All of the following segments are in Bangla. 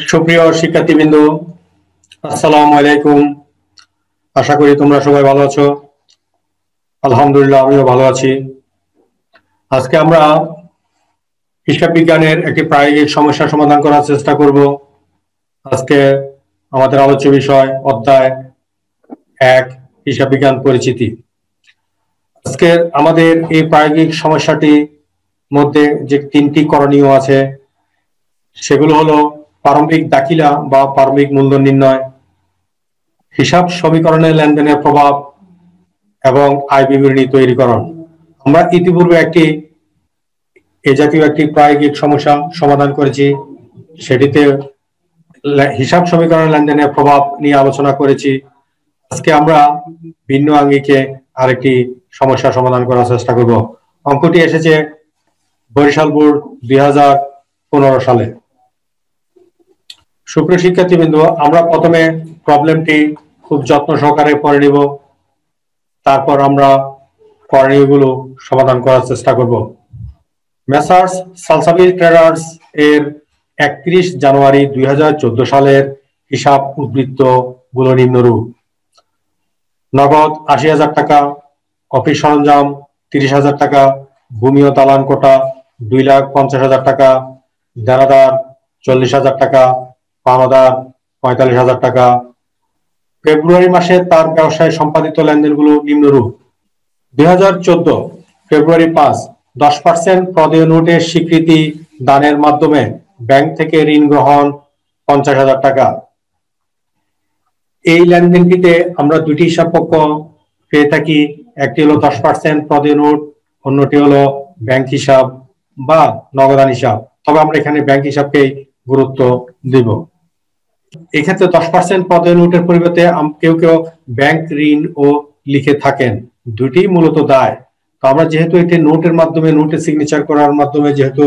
সুপ্রিয় শিক্ষার্থীবৃন্দ, আসসালামু আলাইকুম। আশা করি তোমরা সবাই ভালো আছো। আলহামদুলিল্লাহ, আমিও ভালো আছি। আজকে আমরা হিসাব বিজ্ঞানের একটি প্রায়োগিক সমস্যা সমাধান করার চেষ্টা করব। আজকে আমাদের আলোচ্য বিষয় অধ্যায় 1, হিসাব বিজ্ঞান পরিচিতি। আজকে আমাদের এই প্রায়োগিক সমস্যাটির মধ্যে যে 3টি করণীয় আছে সেগুলো হলো প্রারম্ভিক দাখিলা বা প্রারম্ভিক মূলধন নির্ণয়, হিসাব সমীকরণে লেনদেনের প্রভাব এবং আয় বিবরণী তৈরিকরণ। আমরা ইতিপূর্বে এ জাতীয় একটি প্রায়োগিক সমস্যা সমাধান করেছি। সেটিতে হিসাব সমীকরণে লেনদেনের প্রভাব নিয়ে আলোচনা করেছি। আজকে আমরা ভিন্ন আঙ্গিকে আরেকটি সমস্যা সমাধান করার চেষ্টা করব। অঙ্কটি এসেছে বরিশাল বোর্ড 2015 সালে। সুপ্রিয় শিক্ষার্থীবৃন্দ, আমরা প্রথমে প্রবলেমটি খুব যত্ন সহকারে পড়ে নিব, তারপর আমরা করণীয়গুলো সমাধান করার চেষ্টা করব। মেসার্স সালসাবিল ট্রেডার্স এর 31 জানুয়ারি 2014 সালের হিসাব উদ্ধৃত গুলো নিম্নরূপ: নগদ 80,000 টাকা, অফিস সরঞ্জাম 30,000 টাকা, ভূমি ও দালান কোটা 2,50,000 টাকা, দেনাদার 40,000 টাকা, পাওনাদার 45,000 টাকা। ফেব্রুয়ারি মাসে তার ব্যবসায় সম্পাদিত লেনদেনগুলো নিম্নরূপ: 2014 ফেব্রুয়ারি 5, 10% প্রদেয় নোটের স্বীকৃতি দানের মাধ্যমে ব্যাংক থেকে ঋণ গ্রহণ 50,000 টাকা। এই লেনদেনটিতে আমরা দুটি হিসাব পক্ষ পেয়ে থাকি। একটি হলো 10% প্রদেয় নোট, অন্যটি হলো ব্যাংক হিসাব বা নগদান হিসাব। তবে আমরা এখানে ব্যাংক হিসাবকেই গুরুত্ব দিব। এক্ষেত্রে 10% প্রদেয় নোটের পরিবর্তে কেউ কেউ ব্যাংক ঋণ ও লিখে থাকেন। দুটি মূলত দায়। তো আমরা যেহেতু এটি নোটের মাধ্যমে, নোটে সিগনেচার করার মাধ্যমে যেহেতু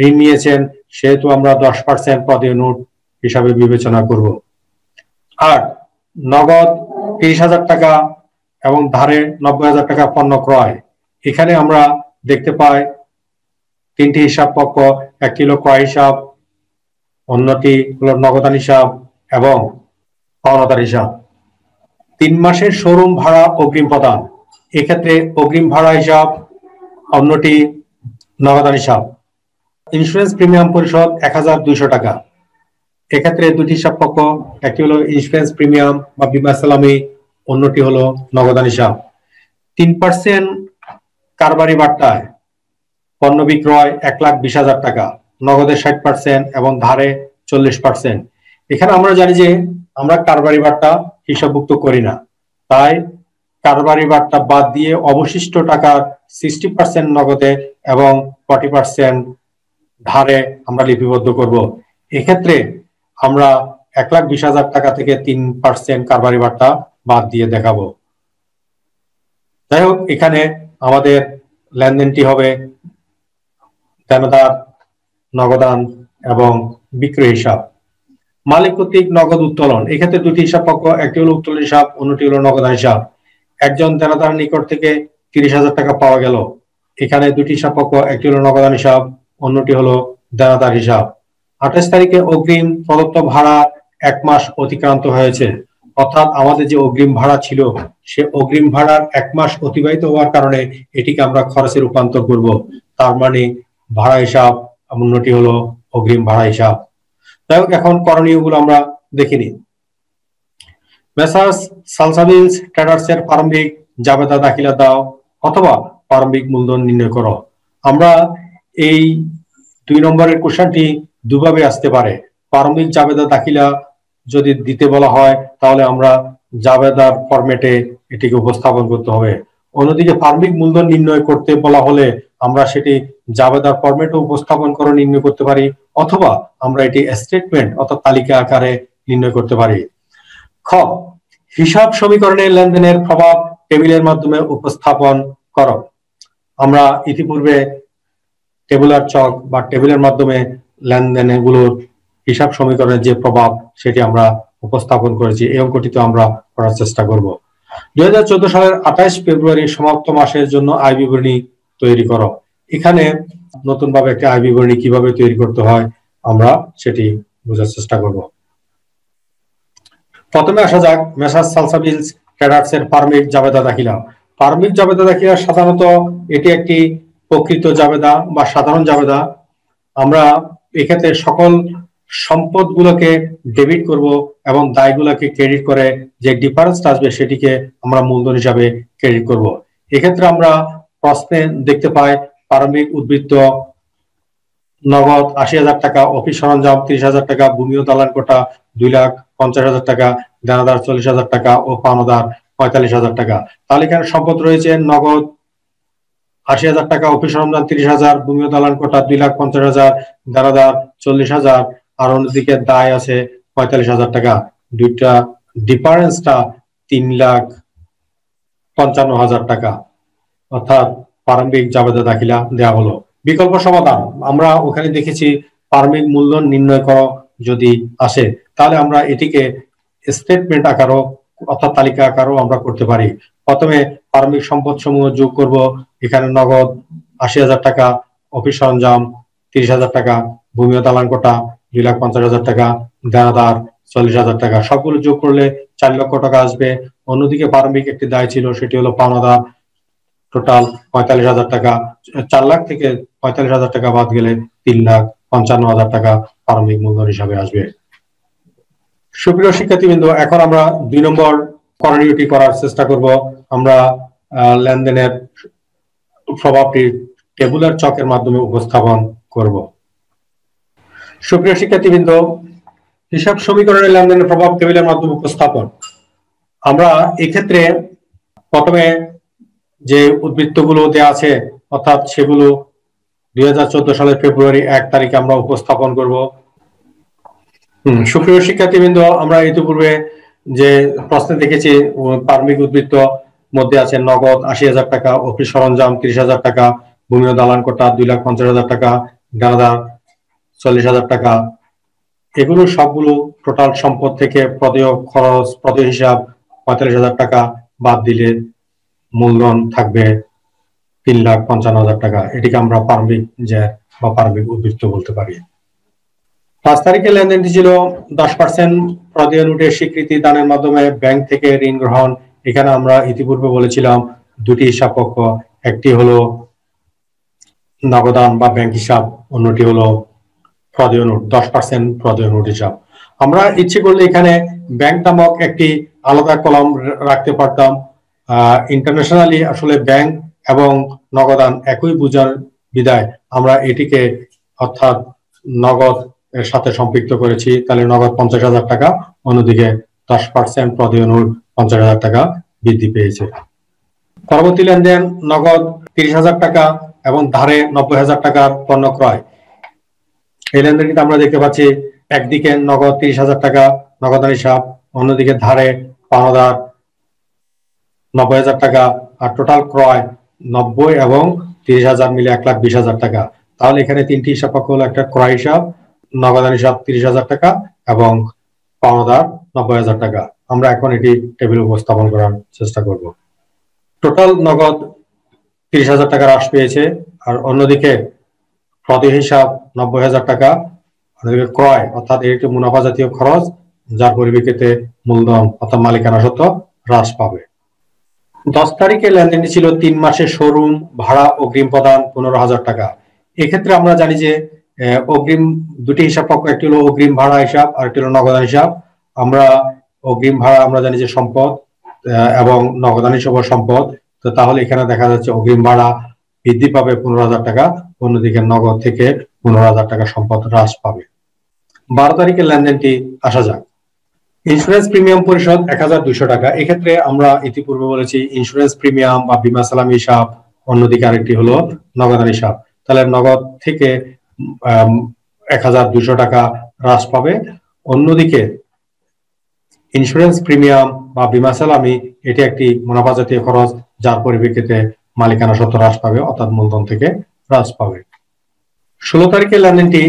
ঋণ নিয়েছেন, সেহেতু আমরা 10% প্রদেয় নোট হিসাবে বিবেচনা করব। আর নগদ 30,000 টাকা এবং ধারে 90,000 টাকা পণ্য ক্রয়। এখানে আমরা দেখতে পাই তিনটি হিসাব পক্ষ। একটি হলো ক্রয় হিসাব, অন্যটি হলো নগদান হিসাব এবং পাওনাদার হিসাব। 3 মাসের শোরুম ভাড়া অগ্রিম প্রদান, এক্ষেত্রে অগ্রিম ভাড়া হিসাব, অন্যটি নগদান হিসাব। ইন্স্যুরেন্স প্রিমিয়াম পরিশোধ 1,200 টাকা, এক্ষেত্রে দুটি হিসাব পক্ষ। একটি হলো ইন্স্যুরেন্স প্রিমিয়াম বা বীমা সালামি, অন্যটি হলো নগদান হিসাব। 3% কারবারি বাট্টায় পণ্য বিক্রয় 1,20,000 টাকা, নগদে 60% এবং ধারে 40%। এখানে আমরা জানি যে আমরা কারবারি বাট্টা হিসাবভুক্ত করি না, তাই কারবারি বাট্টা বাদ দিয়ে অবশিষ্ট টাকার 60% নগদে এবং 40% ধারে আমরা লিপিবদ্ধ করব। এক্ষেত্রে আমরা 1,20,000 টাকা থেকে 3% কারবারি বাট্টা বাদ দিয়ে দেখাবো। যাই হোক, এখানে আমাদের লেনদেনটি হবে দেনাদার, নগদান এবং বিক্রয় হিসাব। মালিক কর্তৃক নগদ উত্তোলন, এক্ষেত্রে দুটি হিসাব পক্ষ। একটি হলো উত্তোলন হিসাব, অন্যটি হলো নগদান হিসাব। একজন দেনাদার নিকট থেকে 30,000 টাকা পাওয়া গেল, এখানে দুটি হিসাব পক্ষ। একটি হলো নগদান হিসাব, অন্যটি হলো দেনাদার হিসাব। 28 তারিখে অগ্রিম প্রদত্ত ভাড়া 1 মাস অতিক্রান্ত হয়েছে, অর্থাৎ আমাদের যে অগ্রিম ভাড়া ছিল, সে অগ্রিম ভাড়ার 1 মাস অতিবাহিত হওয়ার কারণে এটিকে আমরা খরচে রূপান্তর করব। তার মানে ভাড়া হিসাব, অন্যটি হলো অগ্রিম ভাড়া হিসাব। যাই হোক, এখন করণীয়গুলো আমরা দেখে নিই। মেসার্স সালসাবিলস ট্রেডার্স এর প্রারম্ভিক জাবেদা দাখিলা দাও অথবা প্রারম্ভিক মূলধন নির্ণয় করো। আমরা এই 2 নম্বরের কোশ্চেনটি দুভাবে আসতে পারে। প্রারম্ভিক জাবেদা দাখিলা যদি দিতে বলা হয়, তাহলে আমরা জাবেদার ফরম্যাটে এটিকে উপস্থাপন করতে হবে। অন্যদিকে প্রারম্ভিক মূলধন নির্ণয় করতে বলা হলে আমরা সেটি জাবেদার ফরম্যাটে উপস্থাপন করে নির্ণয় করতে পারি, অথবা আমরা এটি স্টেটমেন্ট অর্থাৎ তালিকা আকারে নির্ণয় করতে পারি। খ, হিসাব সমীকরণে লেনদেনের প্রভাব টেবিলের মাধ্যমে উপস্থাপন করো। আমরা ইতিপূর্বে টেবুলার চক বা টেবিলের মাধ্যমে লেনদেনগুলোর হিসাব সমীকরণের যে প্রভাব সেটি আমরা উপস্থাপন করেছি। এই অঙ্কটিতে আমরা করার চেষ্টা করব। 2014 সালের 28 ফেব্রুয়ারি সমাপ্ত মাসের জন্য আয় বিবরণী তৈরি করো। এখানে নতুন ভাবে একটা আয় বিবরণী কিভাবে তৈরি করতে হয় আমরা সেটি বোঝার চেষ্টা করব। প্রথমে আসা যাক মেসার্স সালসাবিলস ট্রেডার্স এর পারমিট জাবেদা দাখিলা। পারমিট জাবেদা দাখিলা সাধারণত এটি একটি প্রকৃত জাবেদা বা সাধারণ জাবেদা। আমরা এক্ষেত্রে সকল সম্পদগুলোকে ডেবিট করব এবং দায়গুলোকে ক্রেডিট করে যে ডিফারেন্সটা আসবে সেটিকে আমরা মূলধন হিসাবে ক্রেডিট করব। এক্ষেত্রে আমরা প্রশ্নে দেখতে পাই প্রারম্ভিক উদ্বৃত্ত নগদ ৮০,০০০ টাকা, অফিস সরঞ্জাম ৩০,০০০ টাকা, ভূমি ও দালান কোটা ২,৫০,০০০ টাকা, দেনাদার ৪০,০০০ টাকা ও পাওনাদার ৪৫,০০০ টাকা। তাহলে এখানে সম্পদ রয়েছে নগদ ৮০,০০০ টাকা, অফিস সরঞ্জাম ৩০,০০০, ভূমি ও দালান কোটা ২,৫০,০০০, দেনাদার ৪০,০০০ আর অন্যদিকে দায় আছে ৪৫,০০০ টাকা। দুইটা ডিফারেন্সটা ৩,৫৫,০০০ টাকা, অর্থাৎ প্রারম্ভিক জাবেদা দাখিলা দেওয়া হলো। বিকল্প সমাধান আমরা ওখানে দেখেছি প্রারম্ভিক মূলধন নির্ণয় করো যদি আসে তাহলে আমরা এটিকে স্টেটমেন্ট আকারও অর্থাৎ তালিকা আকারও আমরা করতে পারি। প্রথমে প্রারম্ভিক সম্পদ সমূহ যোগ করব। এখানে নগদ ৮০,০০০ টাকা, অফিস সরঞ্জাম ৩০,০০০ টাকা, ভূমি ও দালান কোটা ২,৫০,০০০ টাকা, দেনাদার ৪০,০০০ টাকা, সবগুলো যোগ করলে ৪ লক্ষ টাকা আসবে। অন্যদিকে প্রারম্ভিক একটি দায় ছিল সেটি হলো পাওনাদার, টোটাল ৪৫,০০০ টাকা। ৪ লাখ থেকে ৪৫,০০০ টাকা বাদ গেলে ৩,৫৫,০০০ টাকা প্রারম্ভিক মূলধন হিসাবে আসবে। সুপ্রিয় শিক্ষার্থীবৃন্দ, এখন আমরা ২ নম্বর করণীয়টি করার চেষ্টা করব। আমরা লেনদেনের প্রভাবটি টেবুলার চকের মাধ্যমে উপস্থাপন করব। সুপ্রিয় শিক্ষার্থীবৃন্দ, হিসাব সমীকরণে লেনদেনের প্রভাব টেবিলের মাধ্যমে উপস্থাপন। আমরা এক্ষেত্রে প্রথমে যে উদ্বৃত্তগুলো দেওয়া আছে অর্থাৎ সেগুলো 2014 সালের ফেব্রুয়ারি 1 তারিখে আমরা উপস্থাপন করব। সুপ্রিয় শিক্ষার্থীবৃন্দ, আমরা ইতিপূর্বে যে প্রশ্নে দেখেছি প্রারম্ভিক উদ্বৃত্ত মধ্যে আছে নগদ ৮০,০০০ টাকা, অফিস সরঞ্জাম ৩০,০০০ টাকা, ভূমি ও দালান কোটা ২,৫০,০০০ টাকা, দেনাদার ৪০,০০০ টাকা। এগুলো সবগুলো টোটাল সম্পদ থেকে প্রদেয় খরচ, প্রদেয় হিসাব ৪৫,০০০ টাকা বাদ দিলে মূলধন থাকবে ৩,৫৫,০০০ টাকা। এটিকে আমরা প্রারম্ভিক জ্যার বা প্রারম্ভিক উদ্বৃত্ত বলতে পারি। ৫ তারিখে লেনদেনটি ছিল 10% প্রদেয় নোটের স্বীকৃতি দানের মাধ্যমে ব্যাংক থেকে ঋণ গ্রহণ। এখানে আমরা ইতিপূর্বে বলেছিলাম দুটি হিসাব পক্ষ, একটি হলো নগদান বা ব্যাংক হিসাব, অন্যটি হলো প্রদেয় নোট, 10% প্রদেয় নোট হিসাব। আমরা ইচ্ছে করলে এখানে ব্যাংক নামক একটি আলাদা কলাম রাখতে পারতাম। ইন্টারন্যাশনালি আসলে ব্যাংক এবং নগদান একই বুঝার বিদায় আমরা এটিকে অর্থাৎ নগদ এর সাথে সম্পৃক্ত করেছি। তাহলে নগদ ৫০,০০০ টাকা, অন্যদিকে 10% প্রদেয় নোট ৫০,০০০ টাকা বৃদ্ধি পেয়েছে। পরবর্তী লেনদেন নগদ ৩০,০০০ টাকা এবং ধারে ৯০,০০০ টাকার পণ্য ক্রয়। এই লেনদেনটিতে আমরা দেখতে পাচ্ছি একদিকে নগদ ৩০,০০০ টাকা নগদান হিসাব, অন্যদিকে ধারে পাওনাদার ৯০,০০০ টাকা, আর টোটাল ক্রয় ৯০ এবং ৩০,০০০ মিলে ১,২০,০০০ টাকা। তাহলে এখানে তিনটি হিসাব পক্ষ হলো, একটা ক্রয় হিসাব, নগদান হিসাব ৩০,০০০ টাকা এবং পাওনাদার ৯০,০০০ টাকা। আমরা এখন এটি টেবিলে উপস্থাপন করার চেষ্টা করব। টোটাল নগদ ৩০,০০০ টাকা হ্রাস পেয়েছে, আর অন্যদিকে প্রদেয় হিসাব ৯০,০০০ টাকা, অন্যদিকে ক্রয় অর্থাৎ এটি মুনাফা জাতীয় খরচ, যার পরিপ্রেক্ষিতে মূলধন অর্থাৎ মালিকানা সত্ত্ব হ্রাস পাবে। 10 তারিখে লেনদেনটি ছিল 3 মাসের শোরুম ভাড়া অগ্রিম প্রদান 15,০০০ টাকা। এক্ষেত্রে আমরা জানি যে অগ্রিম দুটি হিসাব পক্ষ, একটি হলো অগ্রিম ভাড়া হিসাব আর একটি হলো নগদান হিসাব। আমরা অগ্রিম ভাড়া আমরা জানি যে সম্পদ এবং নগদান হিসাব সম্পদ। তো তাহলে এখানে দেখা যাচ্ছে অগ্রিম ভাড়া বৃদ্ধি পাবে 15,০০০ টাকা, অন্যদিকে নগদ থেকে 15,০০০ টাকা সম্পদ হ্রাস পাবে। 12 তারিখের লেনদেনটি আসা যাক। ইন্স্যুরেন্স প্রিমিয়াম পরিশোধ ১,২০০ টাকা। এক্ষেত্রে আমরা ইতিপূর্বে বলেছি ইন্স্যুরেন্স প্রিমিয়াম বা বীমা সালামি হিসাব, অন্যদিকে আরেকটি হলো নগদান হিসাব। তাহলে নগদ থেকে ১,২০০ টাকা হ্রাস পাবে, অন্যদিকে ইন্স্যুরেন্স প্রিমিয়াম বা বীমা সালামি এটি একটি মুনাফা জাতীয় খরচ, যার পরিপ্রেক্ষিতে মালিকানা সত্ত্ব হ্রাস পাবে অর্থাৎ মূলধন থেকে হ্রাস পাবে। 16 তারিখের লেনদেনটি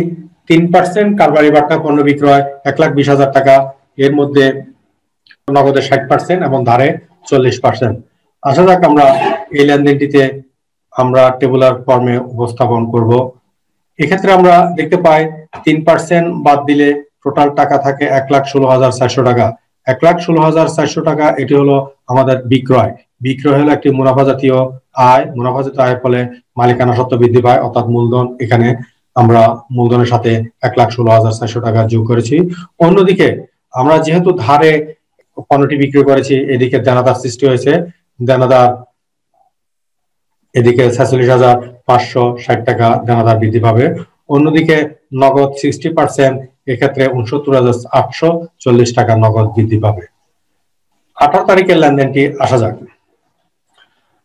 3% কারবারি বাট্টা পণ্য বিক্রয় ১,২০,০০০ টাকা। এর মধ্যে নগদে 60% এবং ধারে 40%। আসা যাক আমরা এই লেনদেনটিতে আমরা টেবুলার ফর্মে উপস্থাপন করব। এক্ষেত্রে আমরা দেখতে পাই 3% বাদ দিলে টোটাল টাকা থাকে 1,16,400 টাকা। 1,16,400 টাকা এটি হলো আমাদের বিক্রয়। বিক্রয় হলো একটি মুনাফা জাতীয় আয়। মুনাফা জাতীয় আয়ের ফলে মালিকানা সত্ত্ব বৃদ্ধি পায়, অর্থাৎ মূলধন। এখানে আমরা মূলধনের সাথে 1,16,400 টাকা যোগ করেছি। অন্যদিকে আমরা যেহেতু ধারে পণ্যটি বিক্রি করেছি, এদিকে দেনাদার সৃষ্টি হয়েছে। দেনাদার এদিকে 46,560 টাকা দেনাদার বৃদ্ধি পাবে। অন্যদিকে নগদ 60%, এক্ষেত্রে 69,840 টাকা নগদ বৃদ্ধি পাবে। 18 তারিখের লেনদেনটি আসা যাক।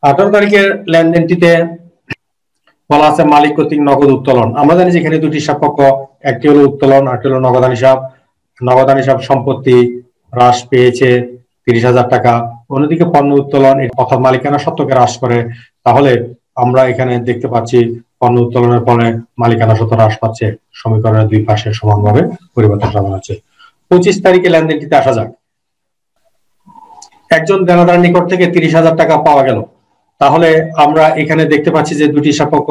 18 তারিখের লেনদেনটিতে বলা আছে মালিক কর্তৃক নগদ উত্তোলন। আমরা জানি যে এখানে দুটি সাপেক্ষ, একটি হলো উত্তোলন, আরেকটি হলো নগদান হিসাব। নগদান হিসাব সম্পত্তি হ্রাস পেয়েছে 30,000 টাকা। অন্যদিকে পণ্য উত্তোলন অর্থাৎ মালিকানা সত্ত্বকে হ্রাস করে। তাহলে আমরা এখানে দেখতে পাচ্ছি পণ্য উত্তোলনের ফলে মালিকানা সত্ত্ব হ্রাস পাচ্ছে। সমীকরণের দুই পাশে সমানভাবে পরিবর্তন সাধন হচ্ছে। 25 তারিখে লেনদেনটিতে আসা যাক। একজন দেনাদার নিকট থেকে 30,000 টাকা পাওয়া গেল। তাহলে আমরা এখানে দেখতে পাচ্ছি যে দুটি সাপেক্ষ,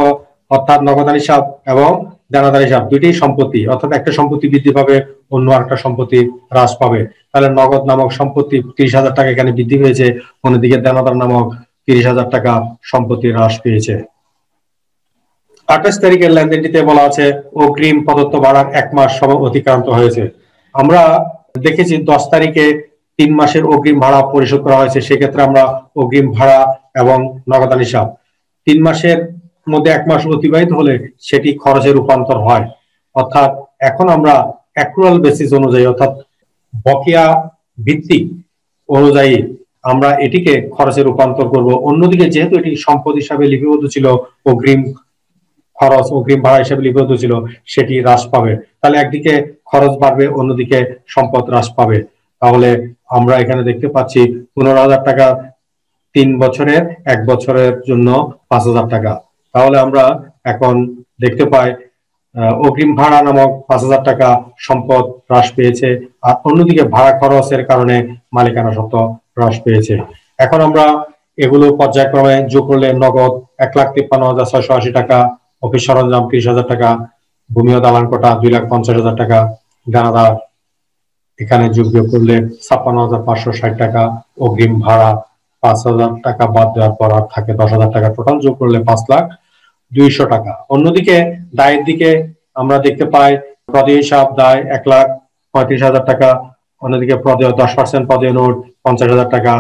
অর্থাৎ নগদান হিসাব এবং দেনাদার হিসাব, দুইটি সম্পত্তি, অর্থাৎ একটা সম্পত্তি বৃদ্ধি পাবে, অন্য একটা সম্পত্তি হ্রাস পাবে। তাহলে নগদ নামক সম্পত্তি 30,000 টাকা এখানে বৃদ্ধি পেয়েছে, অন্যদিকে দেনাদার নামক 30,000 টাকা সম্পত্তি হ্রাস পেয়েছে। 28 তারিখের লেনদেনটিতে বলা আছে অগ্রিম প্রদত্ত ভাড়ার 1 মাস সময় অতিক্রান্ত হয়েছে। আমরা দেখেছি 10 তারিখে 3 মাসের অগ্রিম ভাড়া পরিশোধ করা হয়েছে। সেক্ষেত্রে আমরা অগ্রিম ভাড়া এবং নগদান হিসাব 3 মাসের মধ্যে 1 মাস অতিবাহিত হলে সেটি খরচে রূপান্তর হয়। অর্থাৎ এখন আমরা অ্যাক্রুয়াল বেসিস অনুযায়ী, অর্থাৎ বকেয়া ভিত্তিক অনুযায়ী আমরা এটিকে খরচে রূপান্তর করব। অন্যদিকে যেহেতু এটি সম্পদ হিসাবে লিপিবদ্ধ ছিল, অগ্রিম খরচ অগ্রিম ভাড়া হিসাবে লিপিবদ্ধ ছিল, সেটি হ্রাস পাবে। তাহলে একদিকে খরচ বাড়বে, অন্যদিকে সম্পদ হ্রাস পাবে। তাহলে আমরা এখানে দেখতে পাচ্ছি 15,000 টাকা 3 বছরের, 1 বছরের জন্য 5,000 টাকা। তাহলে আমরা এখন দেখতে পাই অগ্রিম ভাড়া নামক 5,000 টাকা সম্পদ হ্রাস পেয়েছে, আর অন্যদিকে ভাড়া খরচের কারণে মালিকানা সত্ত্ব হ্রাস পেয়েছে। এখন আমরা এগুলো পর্যায়ক্রমে যোগ করলে নগদ 1,53,680 টাকা, অফিস সরঞ্জাম 30,000 টাকা, ভূমি ও দালান কোটা 2,50,000 টাকা, দানাদার এখানে যোগ করলে 56,560 টাকা, অগ্রিম ভাড়া 5,000 টাকা বাদ দেওয়ার পর আর থাকে 10,000 টাকা, টোটাল যোগ করলে 5,02,000 টাকা। অন্যদিকে দায়ের দিকে আমরা দেখতে পাই প্রদেয় হিসাব দায় 1,35,000 টাকা, অন্যদিকে প্রদেয় 10% প্রদেয় নোট 50,000 টাকা,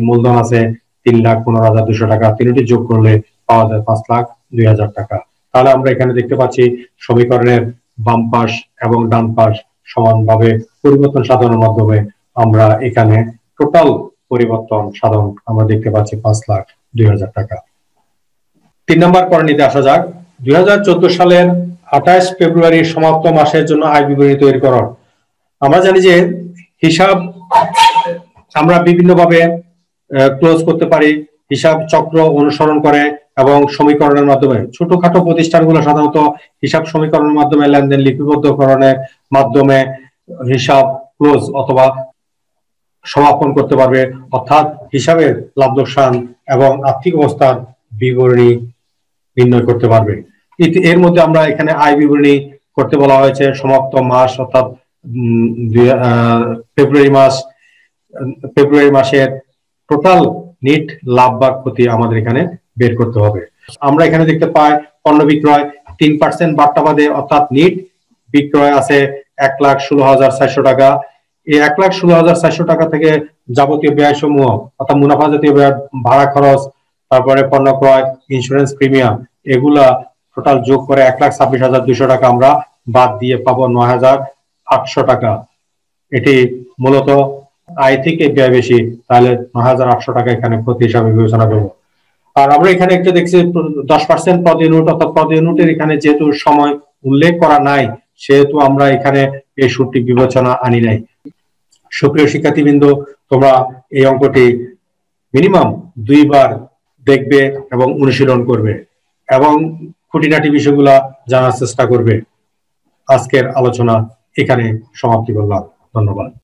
মূলধন আছে 3,15,200 টাকা। তিনটি যোগ করলে পাওয়া যায় 5,02,000 টাকা। তাহলে আমরা এখানে দেখতে পাচ্ছি সমীকরণের বাম পাশ এবং ডান পাশ সমানভাবে পরিবর্তন সাধনের মাধ্যমে আমরা এখানে টোটাল পরিবর্তন সাধন আমরা দেখতে পাচ্ছি 5,02,000 টাকা। 3 নম্বর করণীতে আসা যাক। 2014 সালের 28 ফেব্রুয়ারি সমাপ্ত মাসের জন্য আয় বিবরণী তৈরি করুন। আমরা জানি যে হিসাব আমরা বিভিন্নভাবে ক্লোজ করতে পারি, হিসাব চক্র অনুসরণ করে এবং সমীকরণের মাধ্যমে। ছোটখাটো প্রতিষ্ঠানগুলো সাধারণত হিসাব সমীকরণের মাধ্যমে লেনদেন লিপিবদ্ধকরণের মাধ্যমে হিসাব ক্লোজ অথবা সমাপন করতে পারবে, অর্থাৎ হিসাবের লাভ লোকসান এবং আর্থিক অবস্থার বিবরণী নির্ণয় করতে পারবে। এর মধ্যে আমরা এখানে আয় বিবরণী করতে বলা হয়েছে সমাপ্ত মাস, অর্থাৎ ফেব্রুয়ারি মাসের টোটাল নেট লাভ বা ক্ষতি আমাদের এখানে বের করতে হবে। আমরা এখানে দেখতে পাই পণ্য বিক্রয় 3% বার্তা বাদে, অর্থাৎ নেট বিক্রয় আছে 1,16,400 টাকা। এই 1,16,400 টাকা থেকে যাবতীয় ব্যয় সমূহ, অর্থাৎ মুনাফা জাতীয় ব্যয়, ভাড়া খরচ, তারপরে পণ্য ক্রয়, ইন্স্যুরেন্স প্রিমিয়াম, এগুলা টোটাল যোগ করে 1,26,200 টাকা আমরা বাদ দিয়ে পাবো 9,800 টাকা। এটি মূলত আয় থেকে ব্যয় বেশি, তাহলে 9,800 টাকা এখানে ক্ষতি হিসাবে বিবেচনা করবো। আর আমরা এখানে একটা দেখছি 10% প্রদেয় নোট, অর্থাৎ প্রদেয় নোটের এখানে যেহেতু সময় উল্লেখ করা নাই, সেহেতু আমরা এখানে এই সুদটি বিবেচনা আনি নাই। সুপ্রিয় শিক্ষার্থীবৃন্দ, তোমরা এই অঙ্কটি মিনিমাম 2 বার দেখবে এবং অনুশীলন করবে এবং খুঁটিনাটি বিষয়গুলা জানার চেষ্টা করবে। আজকের আলোচনা এখানে সমাপ্তি করলাম। ধন্যবাদ।